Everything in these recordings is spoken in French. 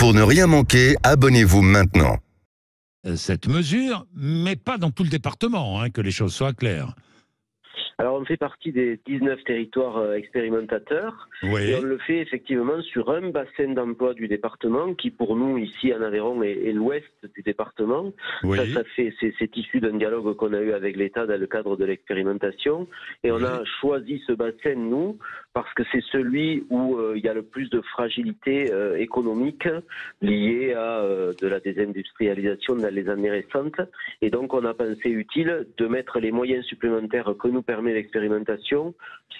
Pour ne rien manquer, abonnez-vous maintenant. Cette mesure, mais pas dans tout le département, que les choses soient claires. Alors, on fait partie des 19 territoires expérimentateurs Oui. et on le fait effectivement sur un bassin d'emploi du département qui, pour nous, ici en Aveyron, est l'ouest du département. Oui. C'est issu d'un dialogue qu'on a eu avec l'État dans le cadre de l'expérimentation. Et on a choisi ce bassin, nous, parce que c'est celui où il y a le plus de fragilité économique liée à de la désindustrialisation dans les années récentes. Et donc, on a pensé utile de mettre les moyens supplémentaires que nous permet l'expérimentation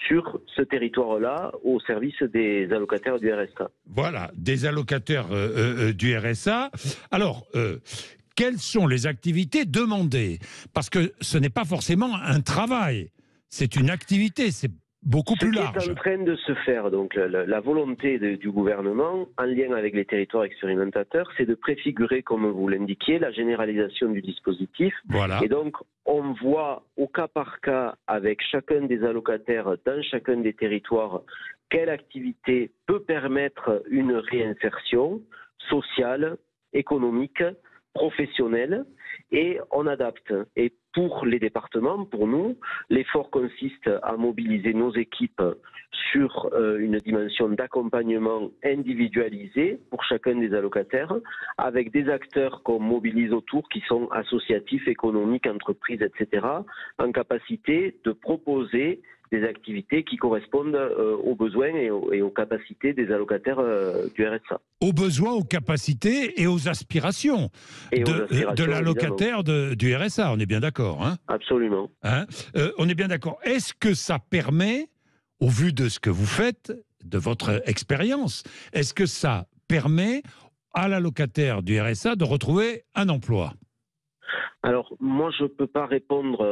sur ce territoire-là au service des allocataires du RSA. Voilà, des allocataires du RSA. Alors, quelles sont les activités demandées? Parce que ce n'est pas forcément un travail, c'est une activité, c'est beaucoup plus large. Ce qui est en train de se faire, donc la volonté du gouvernement, en lien avec les territoires expérimentateurs, c'est de préfigurer, comme vous l'indiquiez, la généralisation du dispositif. Voilà. Et donc, on voit au cas par cas, avec chacun des allocataires dans chacun des territoires, quelle activité peut permettre une réinsertion sociale, économique, professionnelle, et on adapte. Et pour les départements, pour nous, l'effort consiste à mobiliser nos équipes sur une dimension d'accompagnement individualisé pour chacun des allocataires, avec des acteurs qu'on mobilise autour, qui sont associatifs, économiques, entreprises, etc., en capacité de proposer des activités qui correspondent aux besoins et aux capacités des allocataires du RSA. Aux besoins, aux capacités et aux aspirations, de l'allocataire du RSA, on est bien d'accord, hein? Absolument. On est bien d'accord. Est-ce que ça permet, au vu de ce que vous faites, de votre expérience, est-ce que ça permet à l'allocataire du RSA de retrouver un emploi? Alors, moi, je ne peux pas répondre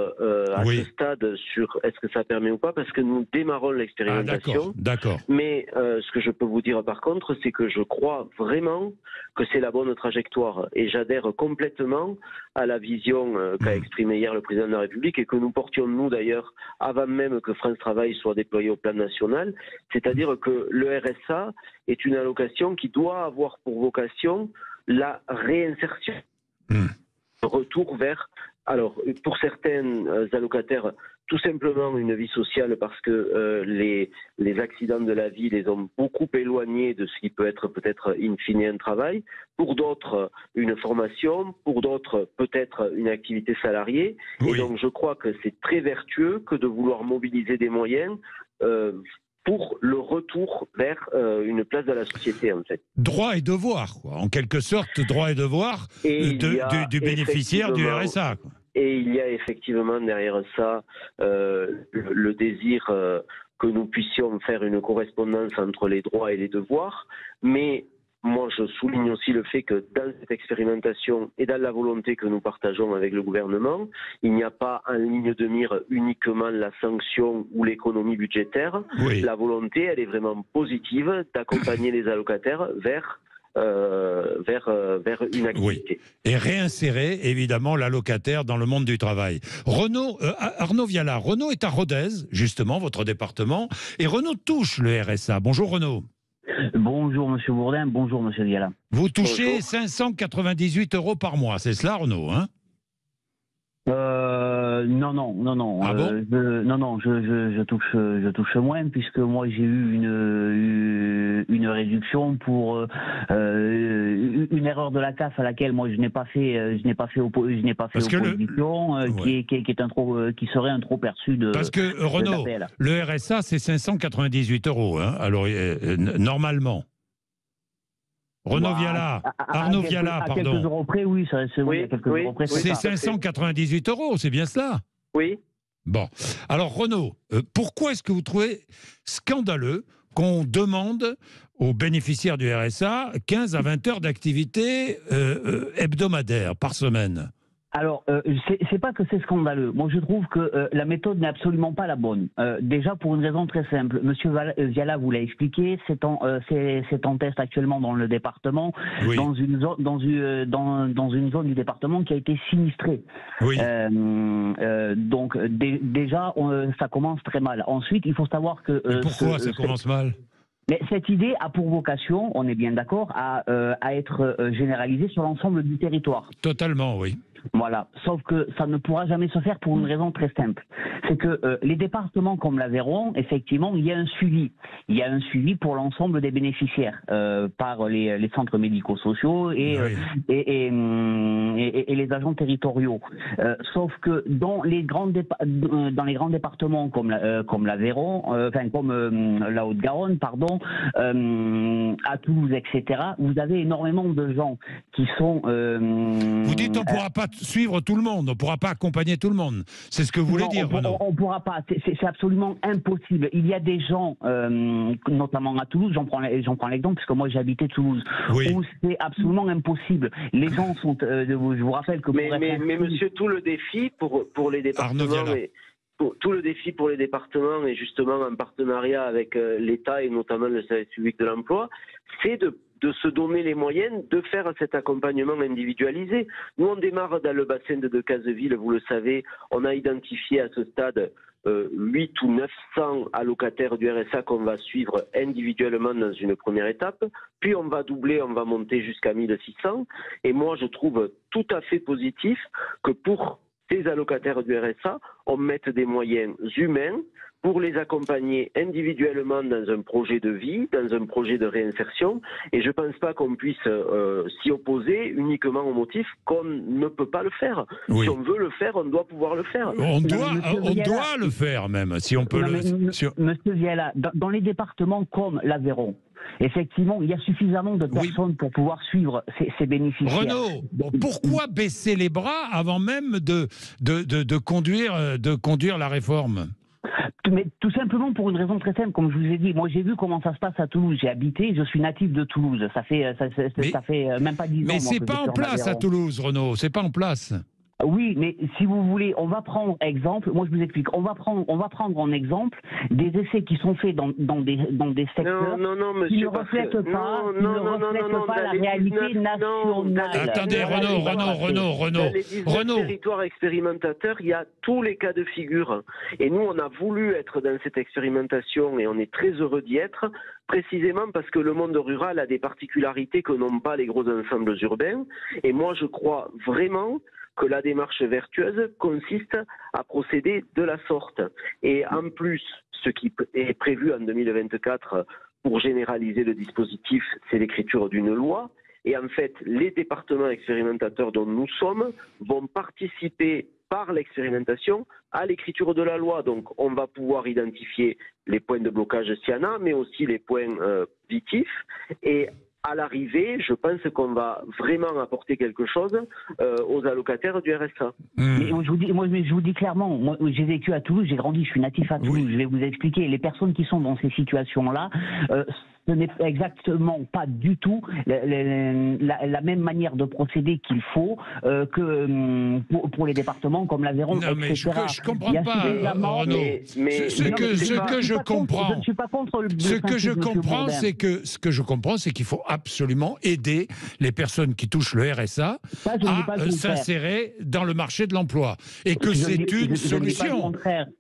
à ce stade sur est-ce que ça permet ou pas, parce que nous démarrons l'expérimentation. D'accord. Mais ce que je peux vous dire par contre, c'est que je crois vraiment que c'est la bonne trajectoire. Et j'adhère complètement à la vision qu'a exprimée hier le président de la République et que nous portions, nous d'ailleurs, avant même que France Travail soit déployé au plan national. C'est-à-dire que le RSA est une allocation qui doit avoir pour vocation la réinsertion. Retour vers, alors pour certains allocataires, tout simplement une vie sociale parce que les accidents de la vie les ont beaucoup éloignés de ce qui peut être peut-être in fine un travail. Pour d'autres, une formation. Pour d'autres, peut-être une activité salariée. Et donc je crois que c'est très vertueux que de vouloir mobiliser des moyens pour le retour vers une place de la société, en fait. Droit et devoir, quoi. En quelque sorte, droit et devoir du bénéficiaire du RSA, quoi. Et il y a effectivement derrière ça le désir que nous puissions faire une correspondance entre les droits et les devoirs, mais moi, je souligne aussi le fait que dans cette expérimentation et dans la volonté que nous partageons avec le gouvernement, il n'y a pas en ligne de mire uniquement la sanction ou l'économie budgétaire. La volonté, elle est vraiment positive d'accompagner les allocataires vers une activité. Et réinsérer évidemment l'allocataire dans le monde du travail. Arnaud Viala, Renaud est à Rodez, justement, votre département, et Renaud touche le RSA. Bonjour Renaud. Bonjour Monsieur Bourdin, bonjour Monsieur Viala. Vous touchez 598 € par mois, c'est cela Renaud, hein? Non. Ah bon? Je touche moins puisque moi j'ai eu une réduction pour une erreur de la CAF à laquelle moi je n'ai pas fait opposition, qui serait un trop perçu de. Parce que Renaud, le RSA c'est 598 €, hein? Alors normalement. Renaud Viala, Arnaud Viala, pardon. À quelques euros près, oui, c'est 598 €, c'est bien cela? Oui. Bon. Alors Renaud, pourquoi est-ce que vous trouvez scandaleux qu'on demande aux bénéficiaires du RSA 15 à 20 heures d'activité hebdomadaire par semaine? Alors, c'est pas que c'est scandaleux. Moi, je trouve que la méthode n'est absolument pas la bonne. Déjà, pour une raison très simple. Monsieur Viala vous l'a expliqué, c'est en test actuellement dans le département, dans une zone du département qui a été sinistrée. Donc, déjà, ça commence très mal. Ensuite, il faut savoir que... pourquoi ça commence mal? Mais cette idée a pour vocation, on est bien d'accord, à être généralisée sur l'ensemble du territoire. Totalement, oui. Voilà. Sauf que ça ne pourra jamais se faire pour une raison très simple. C'est que les départements comme l'Aveyron, effectivement, il y a un suivi. Il y a un suivi pour l'ensemble des bénéficiaires par les centres médico-sociaux et les agents territoriaux. Sauf que dans les grands départements comme l'Aveyron, comme la Haute-Garonne, pardon, à Toulouse, etc., vous avez énormément de gens qui sont... vous dites on ne pourra pas suivre tout le monde, on ne pourra pas accompagner tout le monde. C'est ce que vous voulez dire, Renaud? On ne pourra pas, c'est absolument impossible. Il y a des gens, notamment à Toulouse, j'en prends l'exemple, puisque moi j'habitais Toulouse, oui, où c'est absolument impossible. Les gens sont, je vous rappelle que... Mais monsieur, tout le défi pour les départements... Tout le défi pour les départements, et justement en partenariat avec l'État et notamment le service public de l'emploi, c'est de se donner les moyens de faire cet accompagnement individualisé. Nous, on démarre dans le bassin de Decazeville, vous le savez, on a identifié à ce stade 8 ou 900 allocataires du RSA qu'on va suivre individuellement dans une première étape, puis on va doubler, on va monter jusqu'à 1600, et moi je trouve tout à fait positif que pour ces allocataires du RSA, on mette des moyens humains pour les accompagner individuellement dans un projet de vie, dans un projet de réinsertion. Et je ne pense pas qu'on puisse s'y opposer uniquement au motif qu'on ne peut pas le faire. Oui. Si on veut le faire, on doit pouvoir le faire. On doit le faire même, si on peut Monsieur Viala, dans les départements comme l'Aveyron, effectivement, il y a suffisamment de personnes pour pouvoir suivre ces bénéficiaires. Renaud, pourquoi baisser les bras avant même de conduire la réforme? Mais tout simplement pour une raison très simple, comme je vous ai dit. Moi, j'ai vu comment ça se passe à Toulouse. J'ai habité, je suis natif de Toulouse. Ça fait même pas 10 ans. Mais c'est pas en place à Toulouse, Renaud. C'est pas en place. Oui, mais si vous voulez, on va prendre exemple. Moi, je vous explique. On va prendre en exemple des essais qui sont faits dans des secteurs qui ne reflètent pas la réalité nationale. Attendez, Renaud. Dans les 19 territoires expérimentateurs, il y a tous les cas de figure. Et nous, on a voulu être dans cette expérimentation et on est très heureux d'y être, précisément parce que le monde rural a des particularités que n'ont pas les gros ensembles urbains. Et moi, je crois vraiment que la démarche vertueuse consiste à procéder de la sorte. Et en plus, ce qui est prévu en 2024 pour généraliser le dispositif, c'est l'écriture d'une loi. Et en fait, les départements expérimentateurs dont nous sommes vont participer par l'expérimentation à l'écriture de la loi. Donc on va pouvoir identifier les points de blocage s'il y en a, mais aussi les points positifs. Et à l'arrivée, je pense qu'on va vraiment apporter quelque chose aux allocataires du RSA. Mais je vous dis clairement, moi, j'ai vécu à Toulouse, j'ai grandi, je suis natif à Toulouse, je vais vous expliquer, les personnes qui sont dans ces situations-là, ce n'est exactement pas du tout la même manière de procéder qu'il faut que pour les départements comme l'Aveyron, etc. Mais je ne comprends pas, Renaud. Ce que je comprends, c'est qu'il faut absolument aider les personnes qui touchent le RSA à s'insérer dans le marché de l'emploi. Et que c'est une solution.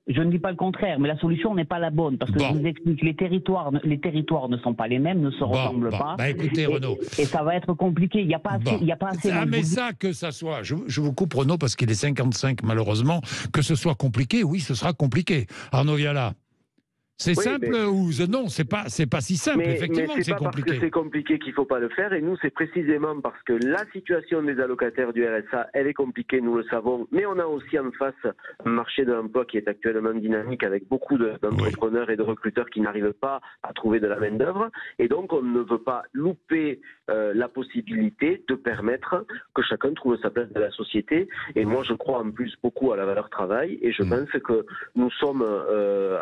Je ne dis pas le contraire, mais la solution n'est pas la bonne. Parce que je vous explique, les territoires ne sont pas les mêmes, ne se ressemblent pas. Écoutez, Renaud. Et ça va être compliqué. Il n'y a pas assez. Mais ça, que ça soit. Je vous coupe, Renaud, parce qu'il est 55, malheureusement. Que ce soit compliqué, oui, ce sera compliqué. Arnaud Viala. C'est simple ou non, c'est pas si simple, effectivement, mais c'est compliqué. Pas parce que c'est compliqué qu'il ne faut pas le faire, et nous, c'est précisément parce que la situation des allocataires du RSA, elle est compliquée, nous le savons, mais on a aussi en face un marché de l'emploi qui est actuellement dynamique, avec beaucoup d'entrepreneurs et de recruteurs qui n'arrivent pas à trouver de la main-d'œuvre, et donc on ne veut pas louper la possibilité de permettre que chacun trouve sa place dans la société, et moi je crois en plus beaucoup à la valeur travail, et je pense que nous sommes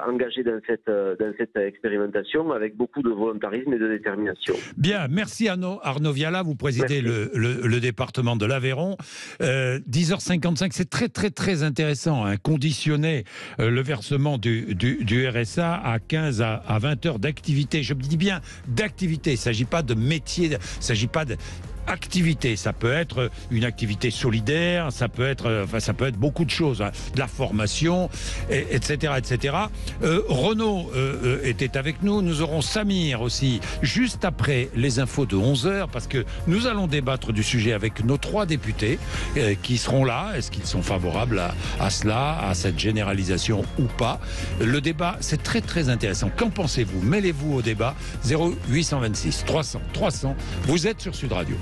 engagés dans cette expérimentation avec beaucoup de volontarisme et de détermination. Bien, merci Arnaud Viala, vous présidez le département de l'Aveyron. 10h55, c'est très très très intéressant, hein, conditionner le versement du RSA à 15 à 20 heures d'activité. Je dis bien d'activité, il ne s'agit pas de métier, il ne s'agit pas activité. Ça peut être une activité solidaire, ça peut être beaucoup de choses, hein, de la formation, etc., etc. Renaud était avec nous. Nous aurons Samir aussi, juste après les infos de 11h, parce que nous allons débattre du sujet avec nos 3 députés qui seront là. Est-ce qu'ils sont favorables à cela, à cette généralisation ou pas? Le débat, c'est très très intéressant. Qu'en pensez-vous? Mêlez-vous au débat. 0826 300 300. Vous êtes sur Sud Radio.